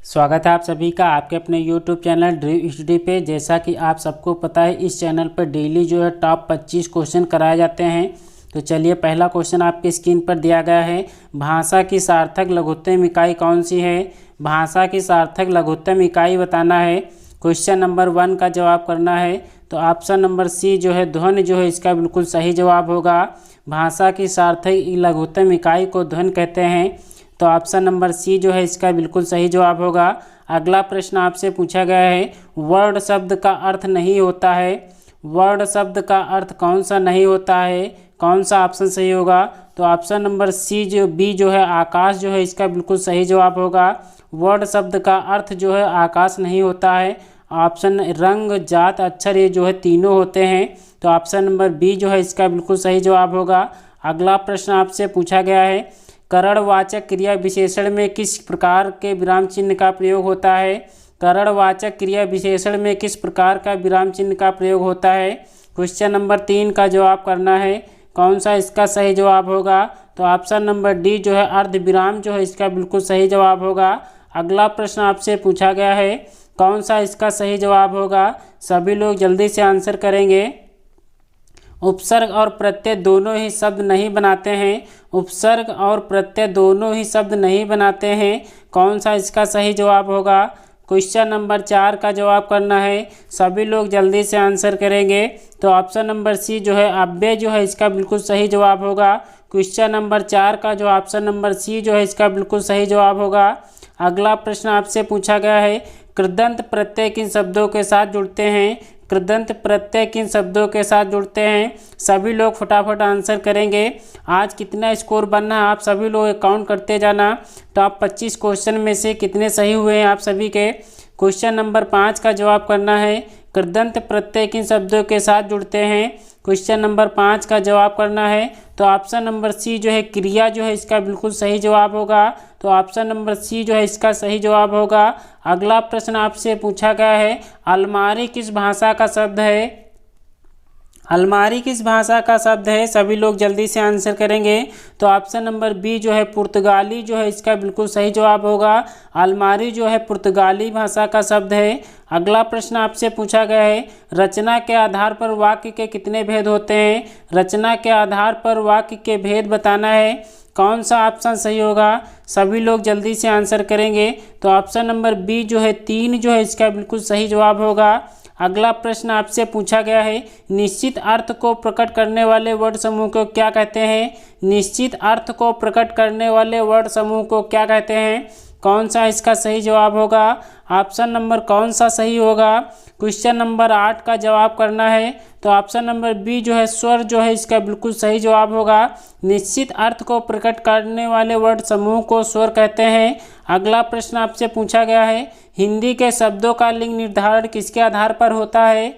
स्वागत है आप सभी का आपके अपने YouTube चैनल ड्रीम स्टडी पे। जैसा कि आप सबको पता है इस चैनल पर डेली जो है टॉप 25 क्वेश्चन कराए जाते हैं। तो चलिए पहला क्वेश्चन आपकी स्क्रीन पर दिया गया है। भाषा की सार्थक लघुत्तम इकाई कौन सी है? भाषा की सार्थक लघुत्तम इकाई बताना है। क्वेश्चन नंबर 1 का जवाब करना है। तो ऑप्शन नंबर सी जो है ध्वनि जो है इसका बिल्कुल सही जवाब होगा। भाषा की सार्थक लघुत्तम इकाई को ध्वनि कहते हैं। तो ऑप्शन नंबर सी जो है इसका बिल्कुल सही जवाब होगा। अगला प्रश्न आपसे पूछा गया है, वर्ड शब्द का अर्थ नहीं होता है। वर्ड शब्द का अर्थ कौन सा नहीं होता है? कौन सा ऑप्शन सही होगा? तो ऑप्शन नंबर सी जो बी जो है आकाश जो है इसका बिल्कुल सही जवाब होगा। वर्ड शब्द का अर्थ जो है आकाश नहीं होता है। ऑप्शन रंग जात अक्षर ये जो है तीनों होते हैं। तो ऑप्शन नंबर बी जो है इसका बिल्कुल सही जवाब होगा। अगला प्रश्न आपसे पूछा गया है, करणवाचक क्रिया विशेषण में किस प्रकार के विराम चिन्ह का प्रयोग होता है? करणवाचक क्रिया विशेषण में किस प्रकार का विराम चिन्ह का प्रयोग होता है? क्वेश्चन नंबर 3 का जवाब करना है। कौन सा इसका सही जवाब होगा? तो ऑप्शन नंबर डी जो है अर्ध विराम जो है इसका बिल्कुल सही जवाब होगा। अगला प्रश्न आपसे पूछा गया है, कौन सा इसका सही जवाब होगा? सभी लोग जल्दी से आंसर करेंगे। उपसर्ग और प्रत्यय दोनों ही शब्द नहीं बनाते हैं। उपसर्ग और प्रत्यय दोनों ही शब्द नहीं बनाते हैं। कौन सा इसका सही जवाब होगा? क्वेश्चन नंबर 4 का जवाब करना है। सभी लोग जल्दी से आंसर करेंगे। तो ऑप्शन नंबर सी जो है अव्यय जो है इसका बिल्कुल सही जवाब होगा। क्वेश्चन नंबर 4 का जो ऑप्शन नंबर सी जो है इसका बिल्कुल सही जवाब होगा। अगला प्रश्न आपसे पूछा गया है, कृदंत प्रत्यय किन शब्दों के साथ जुड़ते हैं? कृदंत प्रत्यय किन शब्दों के साथ जुड़ते हैं? सभी लोग फटाफट आंसर करेंगे। आज कितना स्कोर बनना है आप सभी लोग काउंट करते जाना। टॉप 25 क्वेश्चन में से कितने सही हुए हैं आप सभी के? क्वेश्चन नंबर 5 का जवाब करना है। कृदंत प्रत्यय किन शब्दों के साथ जुड़ते हैं? क्वेश्चन नंबर 5 का जवाब करना है। तो ऑप्शन नंबर सी जो है क्रिया जो है इसका बिल्कुल सही जवाब होगा। तो ऑप्शन नंबर सी जो है इसका सही जवाब होगा। अगला प्रश्न आपसे पूछा गया है, अलमारी किस भाषा का शब्द है? अलमारी किस भाषा का शब्द है? सभी लोग जल्दी से आंसर करेंगे। तो ऑप्शन नंबर बी जो है पुर्तगाली जो है इसका बिल्कुल सही जवाब होगा। अलमारी जो है पुर्तगाली भाषा का शब्द है। अगला प्रश्न आपसे पूछा गया है, रचना के आधार पर वाक्य के कितने भेद होते हैं? रचना के आधार पर वाक्य के भेद बताना है। कौन सा ऑप्शन सही होगा? सभी लोग जल्दी से आंसर करेंगे। तो ऑप्शन नंबर बी जो है 3 जो है इसका बिल्कुल सही जवाब होगा। अगला प्रश्न आपसे पूछा गया है, निश्चित अर्थ को प्रकट करने वाले वर्ड समूह को क्या कहते हैं? निश्चित अर्थ को प्रकट करने वाले वर्ड समूह को क्या कहते हैं? कौन सा इसका सही जवाब होगा? ऑप्शन नंबर कौन सा सही होगा? क्वेश्चन नंबर 8 का जवाब करना है। तो ऑप्शन नंबर बी जो है स्वर जो है इसका बिल्कुल सही जवाब होगा। निश्चित अर्थ को प्रकट करने वाले वर्ड समूह को स्वर कहते हैं। अगला प्रश्न आपसे पूछा गया है, हिंदी के शब्दों का लिंग निर्धारण किसके आधार पर होता है?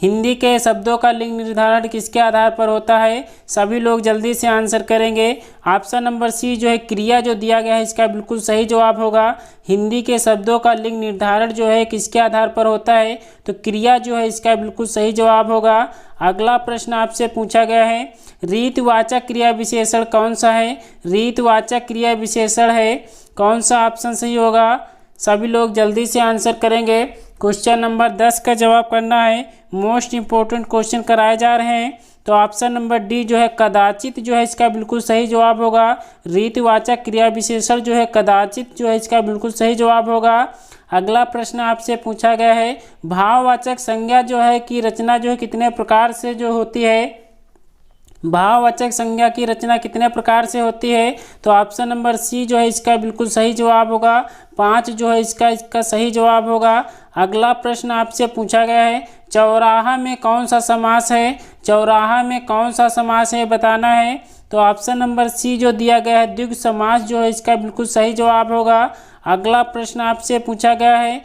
हिंदी के शब्दों का लिंग निर्धारण किसके आधार पर होता है? सभी लोग जल्दी से आंसर करेंगे। ऑप्शन नंबर सी जो है क्रिया जो दिया गया है इसका बिल्कुल सही जवाब होगा। हिंदी के शब्दों का लिंग निर्धारण जो है किसके आधार पर होता है? तो क्रिया जो है इसका बिल्कुल सही जवाब होगा। अगला प्रश्न आपसे पूछा गया है, रीतवाचक क्रिया विशेषण कौन सा है? रीतवाचक क्रिया विशेषण है। कौन सा ऑप्शन सही होगा? सभी लोग जल्दी से आंसर करेंगे। क्वेश्चन नंबर 10 का जवाब करना है। मोस्ट इंपॉर्टेंट क्वेश्चन कराए जा रहे हैं। तो ऑप्शन नंबर डी जो है कदाचित जो है इसका बिल्कुल सही जवाब होगा। रीतवाचक क्रिया विशेषण जो है कदाचित जो है इसका बिल्कुल सही जवाब होगा। अगला प्रश्न आपसे पूछा गया है, भाववाचक संज्ञा जो है की रचना जो है कितने प्रकार से जो होती है? भाववाचक संज्ञा की रचना कितने प्रकार से होती है? तो ऑप्शन नंबर सी जो है इसका बिल्कुल सही जवाब होगा। 5 जो है इसका सही जवाब होगा। अगला प्रश्न आपसे पूछा गया है, चौराहा में कौन सा समास है? चौराहा में कौन सा समास है बताना है। तो ऑप्शन नंबर सी जो दिया गया है द्विगु समास जो है इसका बिल्कुल सही जवाब होगा। अगला प्रश्न आपसे पूछा गया है,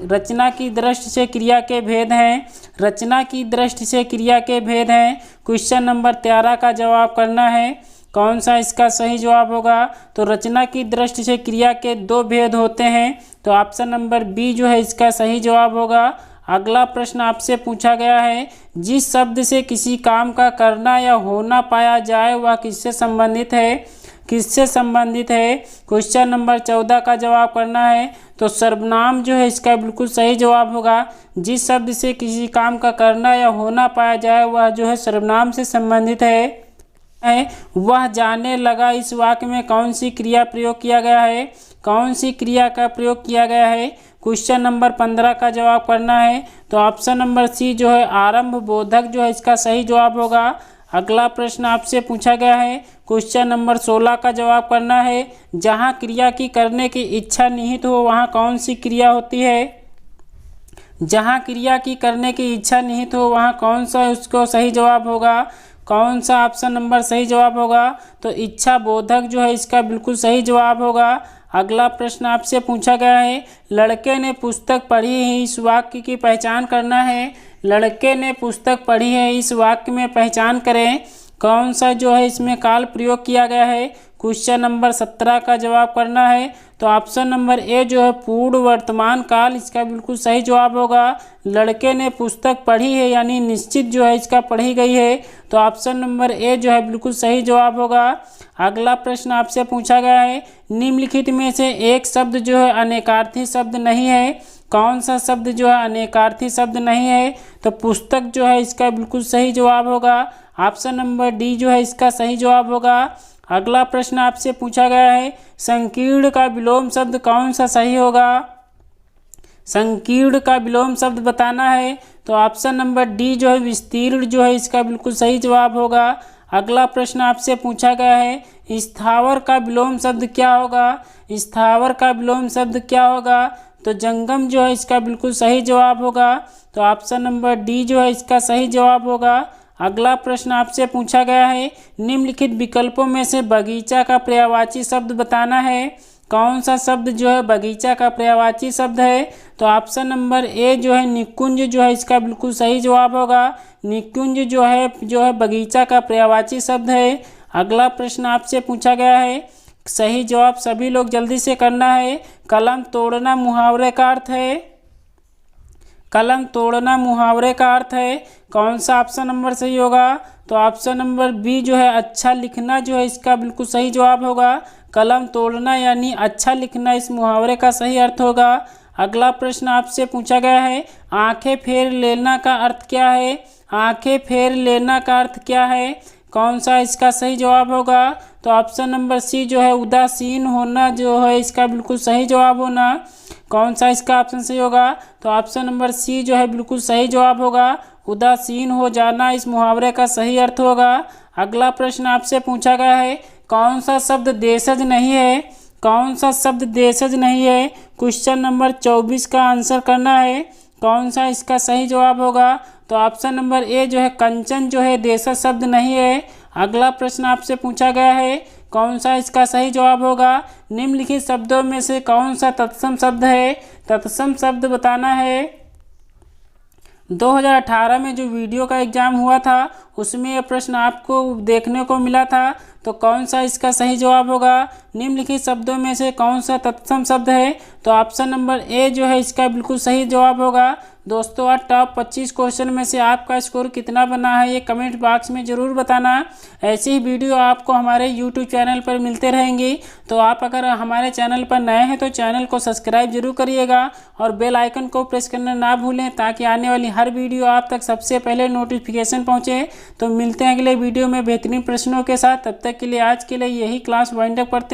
रचना की दृष्टि से क्रिया के भेद हैं। रचना की दृष्टि से क्रिया के भेद हैं। क्वेश्चन नंबर 13 का जवाब करना है। कौन सा इसका सही जवाब होगा? तो रचना की दृष्टि से क्रिया के 2 भेद होते हैं। तो ऑप्शन नंबर बी जो है इसका सही जवाब होगा। अगला प्रश्न आपसे पूछा गया है, जिस शब्द से किसी काम का करना या होना पाया जाए वह किससे संबंधित है? किससे संबंधित है। क्वेश्चन नंबर 14 का जवाब करना है। तो सर्वनाम जो है इसका बिल्कुल सही जवाब होगा। जिस शब्द से किसी काम का करना या होना पाया जाए वह जो है सर्वनाम से संबंधित है। वह जाने लगा, इस वाक्य में कौन सी क्रिया प्रयोग किया गया है, कौन सी क्रिया का प्रयोग किया गया है। क्वेश्चन नंबर 15 का जवाब करना है। तो ऑप्शन नंबर सी जो है आरंभ बोधक जो है इसका सही जवाब होगा। अगला प्रश्न आपसे पूछा गया है। क्वेश्चन नंबर 16 का जवाब करना है। जहाँ क्रिया की करने की इच्छा निहित हो वहाँ कौन सी क्रिया होती है। जहाँ क्रिया की करने की इच्छा निहित हो वहाँ कौन सा उसको सही जवाब होगा। कौन सा ऑप्शन नंबर सही जवाब होगा। तो इच्छा बोधक जो है इसका बिल्कुल सही जवाब होगा। अगला प्रश्न आपसे पूछा गया है। लड़के ने पुस्तक पढ़ी है, इस वाक्य की पहचान करना है। लड़के ने पुस्तक पढ़ी है, इस वाक्य में पहचान करें कौन सा जो है इसमें काल प्रयोग किया गया है। क्वेश्चन नंबर 17 का जवाब करना है। तो ऑप्शन नंबर ए जो है पूर्ण वर्तमान काल इसका बिल्कुल सही जवाब होगा। लड़के ने पुस्तक पढ़ी है यानी निश्चित जो है इसका पढ़ी गई है। तो ऑप्शन नंबर ए जो है बिल्कुल सही जवाब होगा। अगला प्रश्न आपसे पूछा गया है। निम्नलिखित में से एक शब्द जो है अनेकार्थी शब्द नहीं है। कौन सा शब्द जो है अनेकार्थी शब्द नहीं है। तो पुस्तक जो है इसका बिल्कुल सही जवाब होगा। ऑप्शन नंबर डी जो है इसका सही जवाब होगा। अगला प्रश्न आपसे पूछा गया है। संकीर्ण का विलोम शब्द कौन सा सही होगा। संकीर्ण का विलोम शब्द बताना है। तो ऑप्शन नंबर डी जो है विस्तीर्ण जो है इसका बिल्कुल सही जवाब होगा। अगला प्रश्न आपसे पूछा गया है। स्थावर का विलोम शब्द क्या होगा। स्थावर का विलोम शब्द क्या होगा। तो जंगम जो है इसका बिल्कुल सही जवाब होगा। तो ऑप्शन नंबर डी जो है इसका सही जवाब होगा। अगला प्रश्न आपसे पूछा गया है। निम्नलिखित विकल्पों में से बगीचा का पर्यायवाची शब्द बताना है। कौन सा शब्द जो है बगीचा का पर्यायवाची शब्द है। तो ऑप्शन नंबर ए जो है निकुंज जो है इसका बिल्कुल सही जवाब होगा। निकुंज जो है बगीचा का पर्यायवाची शब्द है। अगला प्रश्न आपसे पूछा गया है। सही जवाब सभी लोग जल्दी से करना है। कलम तोड़ना मुहावरे का अर्थ है। कलम तोड़ना मुहावरे का अर्थ है। कौन सा ऑप्शन नंबर सही होगा। तो ऑप्शन नंबर बी जो है अच्छा लिखना जो है इसका बिल्कुल सही जवाब होगा। कलम तोड़ना यानी अच्छा लिखना इस मुहावरे का सही अर्थ होगा। अगला प्रश्न आपसे पूछा गया है। आंखें फेर लेना का अर्थ क्या है। आंखें फेर लेना का अर्थ क्या है। कौन सा इसका सही जवाब होगा। तो ऑप्शन नंबर सी जो है उदासीन होना जो है इसका बिल्कुल सही जवाब होना। कौन सा इसका ऑप्शन सही होगा। तो ऑप्शन नंबर सी जो है बिल्कुल सही जवाब होगा। उदासीन हो जाना इस मुहावरे का सही अर्थ होगा। अगला प्रश्न आपसे पूछा गया है। कौन सा शब्द देशज नहीं है। कौन सा शब्द देशज नहीं है। क्वेश्चन नंबर 24 का आंसर करना है। कौन सा इसका सही जवाब होगा। तो ऑप्शन नंबर ए जो है कंचन जो है देशज शब्द नहीं है। अगला प्रश्न आपसे पूछा गया है। कौन सा इसका सही जवाब होगा। निम्नलिखित शब्दों में से कौन सा तत्सम शब्द है। तत्सम शब्द बताना है। 2018 में जो वीडियो का एग्जाम हुआ था उसमें यह प्रश्न आपको देखने को मिला था। तो कौन सा इसका सही जवाब होगा। निम्नलिखित शब्दों में से कौन सा तत्सम शब्द है। तो ऑप्शन नंबर ए जो है इसका बिल्कुल सही जवाब होगा। दोस्तों आज टॉप 25 क्वेश्चन में से आपका स्कोर कितना बना है ये कमेंट बॉक्स में ज़रूर बताना। ऐसी ही वीडियो आपको हमारे यूट्यूब चैनल पर मिलते रहेंगी। तो आप अगर हमारे चैनल पर नए हैं तो चैनल को सब्सक्राइब जरूर करिएगा और बेल आइकन को प्रेस करना ना भूलें ताकि आने वाली हर वीडियो आप तक सबसे पहले नोटिफिकेशन पहुँचे। तो मिलते हैं अगले वीडियो में बेहतरीन प्रश्नों के साथ। तब तक के लिए आज के लिए यही क्लास वाइंड अप करते हैं।